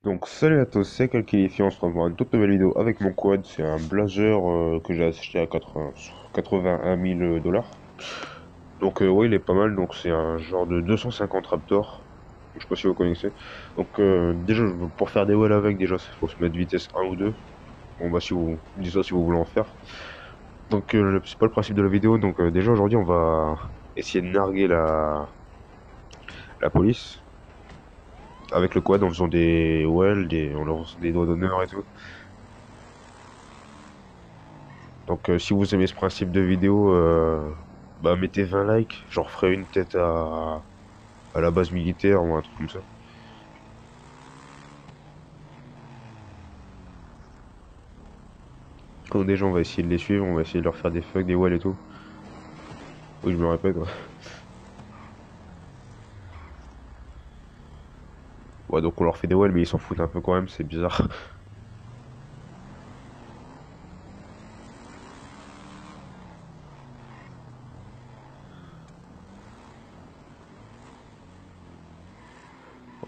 Donc salut à tous, c'est Calquilifi, on se retrouve pour une toute nouvelle vidéo avec mon quad, c'est un blazer que j'ai acheté à 81 000 dollars. Donc ouais, il est pas mal, donc c'est un genre de 250 Raptor, je sais pas si vous connaissez. Donc déjà pour faire des wells avec, déjà il faut se mettre vitesse 1 ou 2. Bon bah si vous dites ça si vous voulez en faire. Donc c'est pas le principe de la vidéo, donc déjà aujourd'hui on va essayer de narguer la police avec le quad en faisant des wells, en leur faisant des doigts d'honneur et tout. Donc si vous aimez ce principe de vidéo, bah mettez 20 likes, j'en referai une tête à la base militaire ou un truc comme ça. Donc déjà on va essayer de les suivre, on va essayer de leur faire des fucks, des walls et tout. Oui je me répète, ouais. Ouais, donc on leur fait des walls mais ils s'en foutent un peu quand même, c'est bizarre.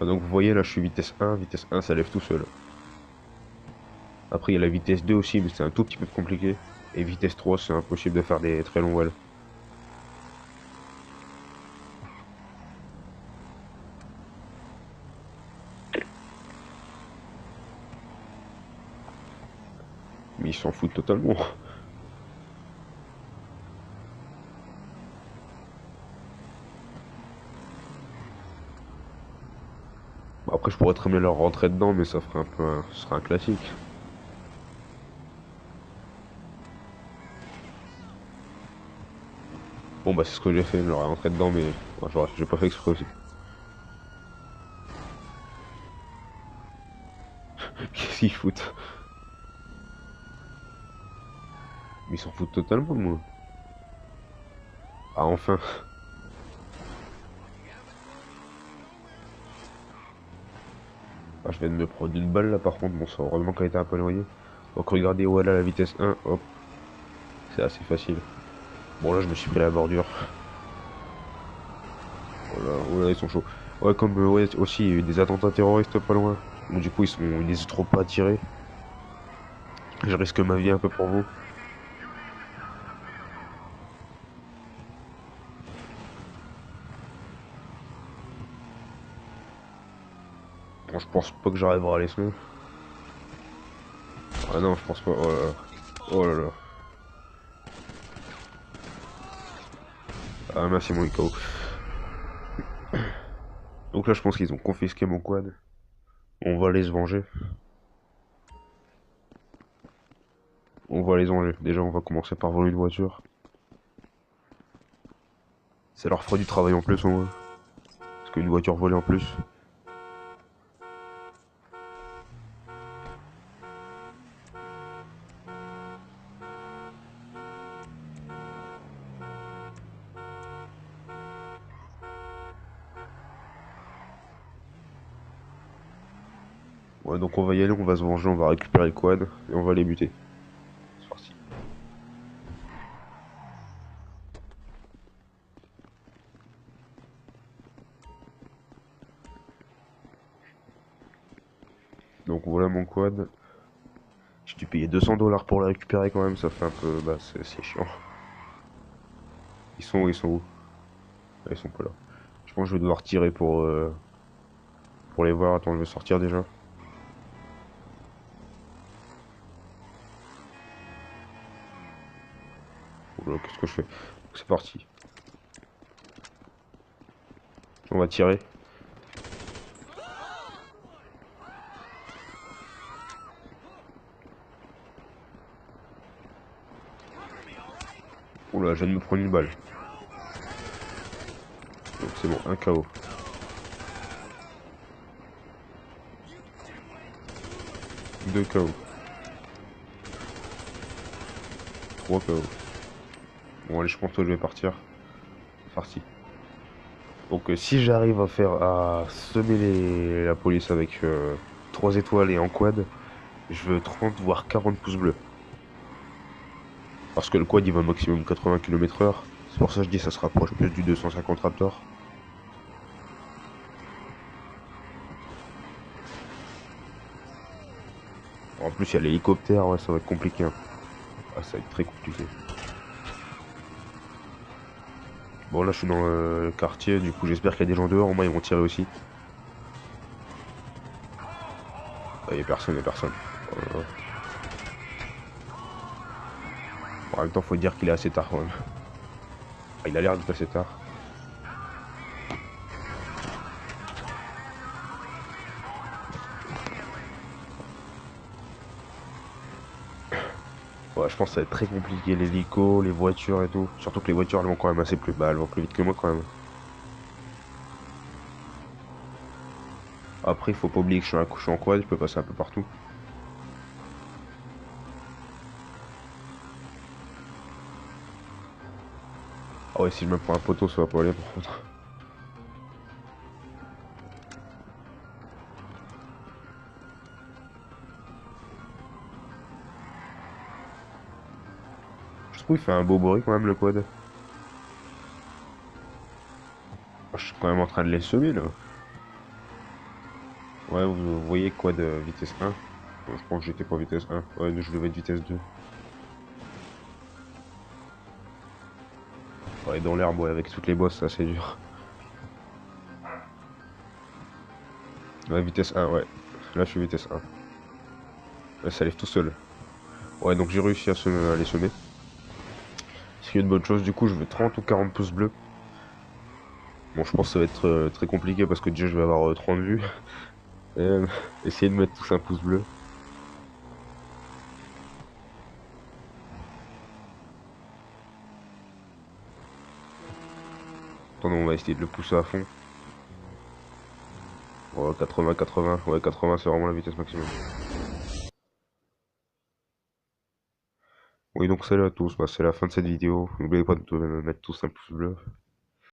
Ouais, donc vous voyez là je suis vitesse 1 ça lève tout seul. Après il y a la vitesse 2 aussi mais c'est un tout petit peu compliqué. Et vitesse 3 c'est impossible de faire des très longs walls. Mais ils s'en foutent totalement. Bon, après je pourrais très bien leur rentrer dedans mais ça ferait un peu ce serait un classique. Bon bah c'est ce que j'ai fait, je leur ai rentré dedans mais ouais, j'ai pas fait exprès aussi. Qu'est-ce qu'ils foutent? Mais ils s'en foutent totalement de moi. Ah enfin. Ah, je viens de me prendre une balle là par contre, bon ça heureusement qu'elle était un peu éloignée. Donc regardez où elle a la vitesse 1, hop, c'est assez facile. Bon là je me suis pris la bordure. Voilà, voilà ils sont chauds. Ouais comme ouais aussi il y a eu des attentats terroristes pas loin. Bon du coup ils n'hésitent trop pas à tirer. Je risque ma vie un peu pour vous. Bon je pense pas que j'arriverai à les semer. Ah non je pense pas. Oh là là. Oh là là. Ah merci mon IKO. Donc là je pense qu'ils ont confisqué mon quad. On va aller se venger. On va les venger. Déjà on va commencer par voler une voiture. Ça leur fera du travail en plus en vrai. Parce qu'une voiture volée en plus. Ouais, donc on va y aller, on va se venger, on va récupérer le quad et on va les buter. C'est parti. Donc voilà mon quad. J'ai dû payer 200 dollars pour le récupérer quand même, ça fait un peu. Bah, c'est chiant. Ils sont où? Ils sont où? Ah, ils sont pas là. Je pense que je vais devoir tirer pour les voir. Attends, je vais sortir déjà. Oula, qu'est-ce que je fais? C'est parti. On va tirer. Oula, je viens de me prendre une balle. Donc c'est bon, un KO. 2 KO. 3 KO. Bon allez, je pense que je vais partir. C'est parti. Donc si j'arrive à semer la police avec 3 étoiles et en quad, je veux 30 voire 40 pouces bleus. Parce que le quad il va maximum 80 km/h. C'est pour ça que je dis ça se rapproche plus du 250 Raptor. En plus, il y a l'hélicoptère, ouais, ça va être compliqué, hein. Ah, ça va être très compliqué. Bon, là, je suis dans le quartier, du coup, j'espère qu'il y a des gens dehors, au moins ils vont tirer aussi. Ah, y a personne, y a personne. Bon, en même temps, faut dire qu'il est assez tard quand même. Ah, il a l'air d'être assez tard. Ouais, je pense que ça va être très compliqué, l'hélico, les voitures et tout. Surtout que les voitures, elles vont quand même assez plus... Bah, elles vont plus vite que moi quand même. Après, il faut pas oublier que je suis en quad, je peux passer un peu partout. Ah ouais, si je me prends un poteau, ça va pas aller par contre. Je trouve qu'il fait un beau bruit quand même le quad. Je suis quand même en train de les semer là. Ouais, vous voyez quad vitesse 1. Bon, je pense que j'étais pas vitesse 1. Ouais, je devais être vitesse 2. Ouais, dans l'herbe, ouais, avec toutes les bosses, ça c'est dur. Ouais, vitesse 1, ouais. Là, je suis vitesse 1. Ouais, ça lève tout seul. Ouais, donc j'ai réussi à les semer. Ce qui est une bonne chose. Du coup, je veux 30 ou 40 pouces bleus. Bon, je pense que ça va être très compliqué parce que déjà, je vais avoir 30 vues. Et, essayer de mettre tous un pouce bleu. Attendez, on va essayer de le pousser à fond. Ouais, 80, 80. Ouais, 80, c'est vraiment la vitesse maximum. Oui, donc salut à tous. Bah, c'est la fin de cette vidéo. N'oubliez pas de mettre tous un pouce bleu.